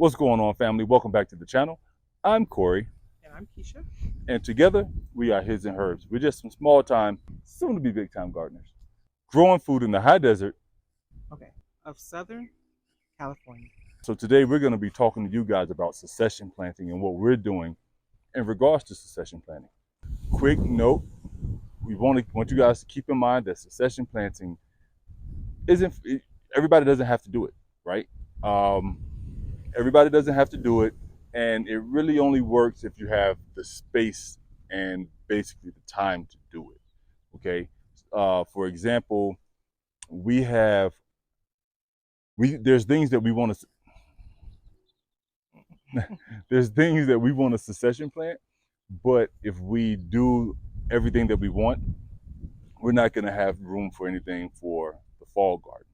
What's going on, family? Welcome back to the channel. I'm Corey, And I'm Keisha. and together we are His and Herbs. We're just some small time, soon to be big time gardeners, growing food in the high desert. Okay, of Southern California. So today we're going to be talking to you guys about succession planting and what we're doing in regards to succession planting. Quick note: we want you guys to keep in mind that succession planting isn't everybody doesn't have to do it, right? Um, Everybody doesn't have to do it, and it really only works if you have the space and basically the time to do it. Okay. For example, we have there's things that we want to there's things that we want to succession plant, but if we do everything that we want, we're not going to have room for anything for the fall garden.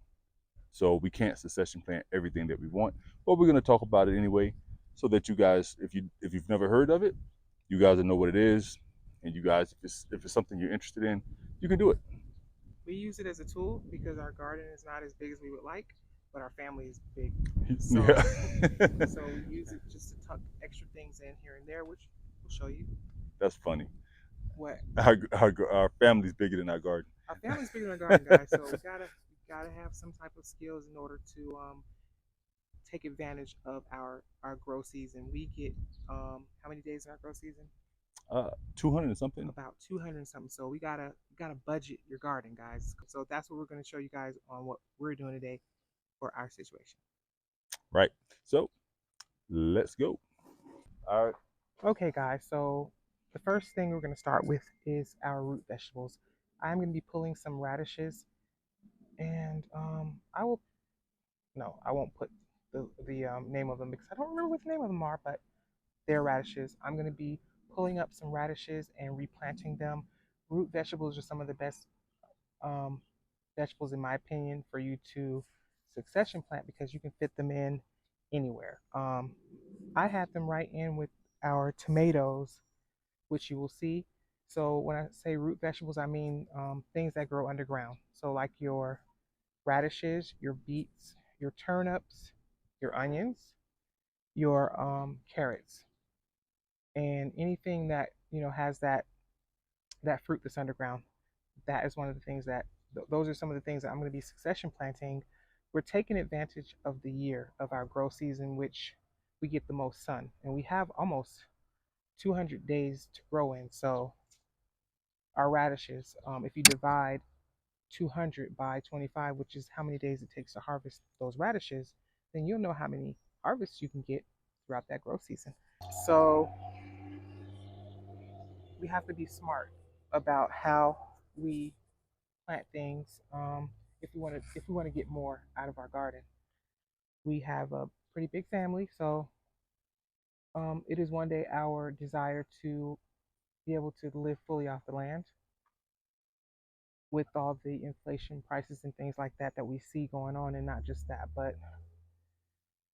So we can't succession plant everything that we want, but we're going to talk about it anyway, so that you guys, if you've never heard of it, you guys will know what it is, and you guys, if it's something you're interested in, you can do it. We use it as a tool because our garden is not as big as we would like, but our family is big. So, Yeah. so we use it just to tuck extra things in here and there, which we'll show you. That's funny. What? Our family's bigger than our garden. Our family's bigger than our garden, guys. So we gotta have some type of skills in order to take advantage of our grow season. We get how many days in our grow season? 200 and something. About 200 and something. So we gotta budget your garden, guys. So that's what we're gonna show you guys on what we're doing today for our situation. Right. So let's go. All right. Okay, guys. So the first thing we're gonna start with is our root vegetables. I'm gonna be pulling some radishes, and I will no, I won't put the name of them because I don't remember what the name of them are, but they're radishes. I'm gonna be pulling up some radishes and replanting them. Root vegetables are some of the best um, vegetables, in my opinion, for you to succession plant because you can fit them in anywhere. I had them right in with our tomatoes, which you will see. So when I say root vegetables, I mean things that grow underground. So like your radishes, your beets, your turnips, your onions, your carrots, and anything that has that fruit that's underground. That is one of the things that those are some of the things that I'm going to be succession planting. We're taking advantage of the year of our grow season, which we get the most sun, and we have almost 200 days to grow in. So our radishes, if you divide 200 by 25, which is how many days it takes to harvest those radishes, then you'll know how many harvests you can get throughout that grow season. So we have to be smart about how we plant things if we want to get more out of our garden. We have a pretty big family, so it is one day our desire to be able to live fully off the land with all the inflation prices and things like that that we see going on, and not just that, but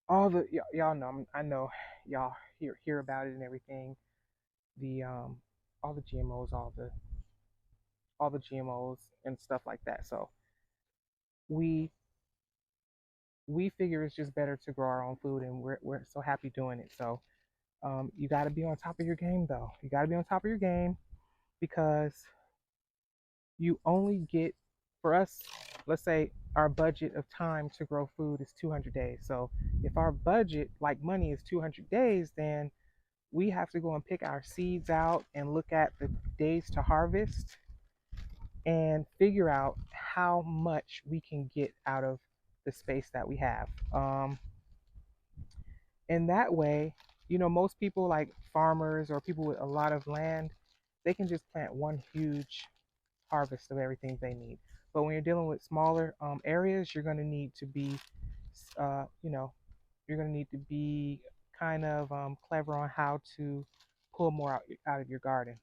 all the y'all know. I know y'all hear about it and everything. The all the GMOs, all the GMOs and stuff like that. So we we figure it's just better to grow our own food, and we're so happy doing it. So you got to be on top of your game, though. You got to be on top of your game because you only get, for us, let's say our budget of time to grow food is 200 days. So if our budget, like money, is 200 days, then we have to go and pick our seeds out and look at the days to harvest and figure out how much we can get out of the space that we have. And that way, most people like farmers or people with a lot of land, they can just plant one huge harvest of everything they need. But when you're dealing with smaller areas, you're going to need to be, uh, you know, you're going to need to be kind of clever on how to pull more out of your garden.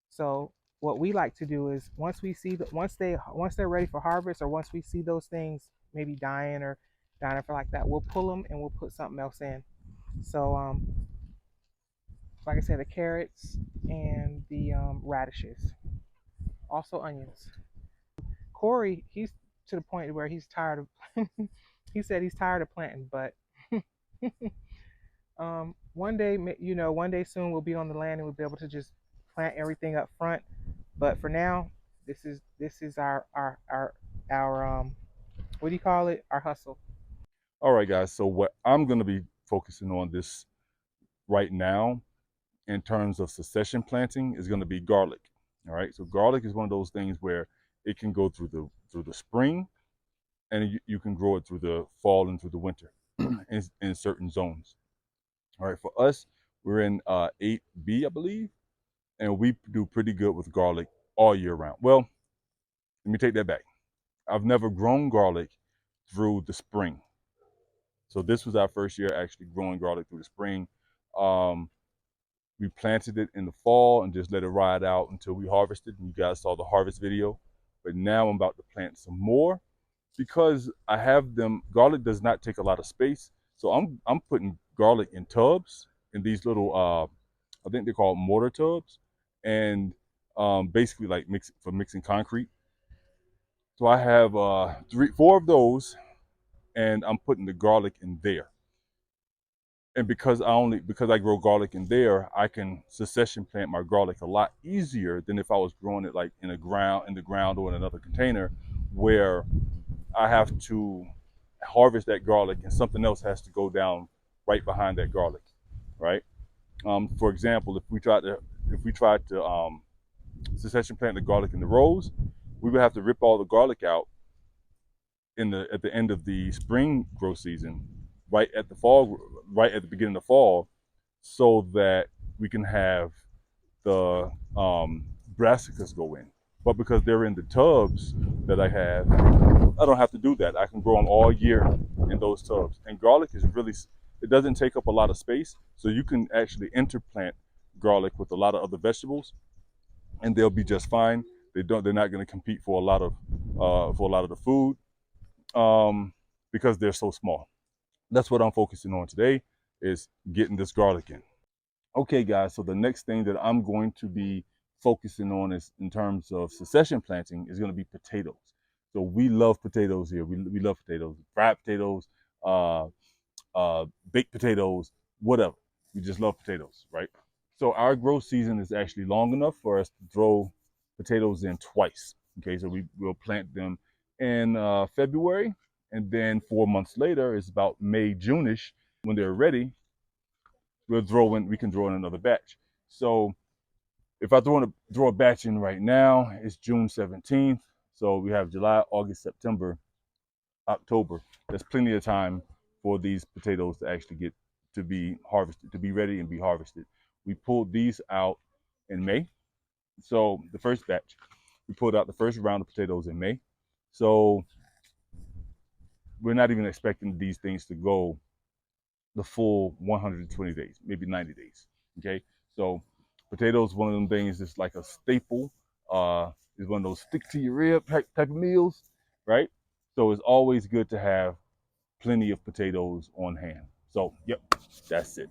So what we like to do is once they're ready for harvest, or once we see those things maybe dying for like that, we'll pull them and we'll put something else in. So like I said, the carrots and the radishes, also onions. Corey, he's to the point where he's tired of. He said he's tired of planting, but One day, one day soon we'll be on the land and we'll be able to just plant everything up front. But for now, this is our what do you call it? Our hustle. All right, guys. So what I'm going to be focusing on this right now in terms of succession planting is going to be garlic. All right. So garlic is one of those things where it can go through the spring, and you can grow it through the fall and through the winter in certain zones. All right. For us, we're in 8B, I believe, and we do pretty good with garlic all year round. Well, let me take that back. I've never grown garlic through the spring. So this was our first year actually growing garlic through the spring. Um, we planted it in the fall and just let it ride out until we harvested. And you guys saw the harvest video. But now I'm about to plant some more because I have them. Garlic does not take a lot of space, so I'm putting garlic in tubs, in these little I think they're called mortar tubs, and basically like mixing concrete. So I have 4 of those, and I'm putting the garlic in there. And because I grow garlic in there, I can succession plant my garlic a lot easier than if I was growing it like in the ground or in another container, where I have to harvest that garlic and something else has to go down right behind that garlic, right? For example, if we tried to succession plant the garlic in the rows, we would have to rip all the garlic out at the end of the spring growth season, right at the beginning of fall, so that we can have the brassicas go in. But because they're in the tubs that I have, I don't have to do that. I can grow them all year in those tubs. And garlic is it doesn't take up a lot of space, so you can actually interplant garlic with a lot of other vegetables, and they'll be just fine. They're not going to compete for a lot of the food, because they're so small. That's what I'm focusing on today, is getting this garlic in. Okay, guys, so the next thing that I'm going to be focusing on is in terms of succession planting is going to be potatoes. So we love potatoes here. We love potatoes, fried potatoes, uh, baked potatoes, whatever. We just love potatoes, right? So our growth season is actually long enough for us to throw potatoes in twice. Okay, so we'll plant them in February, and then 4 months later, it's about May, June-ish, when they're ready, we can throw in another batch. So if I throw a batch in right now, it's June 17th. So we have July, August, September, October. There's plenty of time for these potatoes to actually get to be harvested, to be ready and be harvested. We pulled these out in May. So the first batch, we pulled out the first round of potatoes in May. So we're not even expecting these things to go the full 120 days, maybe 90 days. Okay, so potatoes, one of them things that's like a staple. Is one of those stick to your rib type of meals, right? So it's always good to have plenty of potatoes on hand. So, yep, that's it.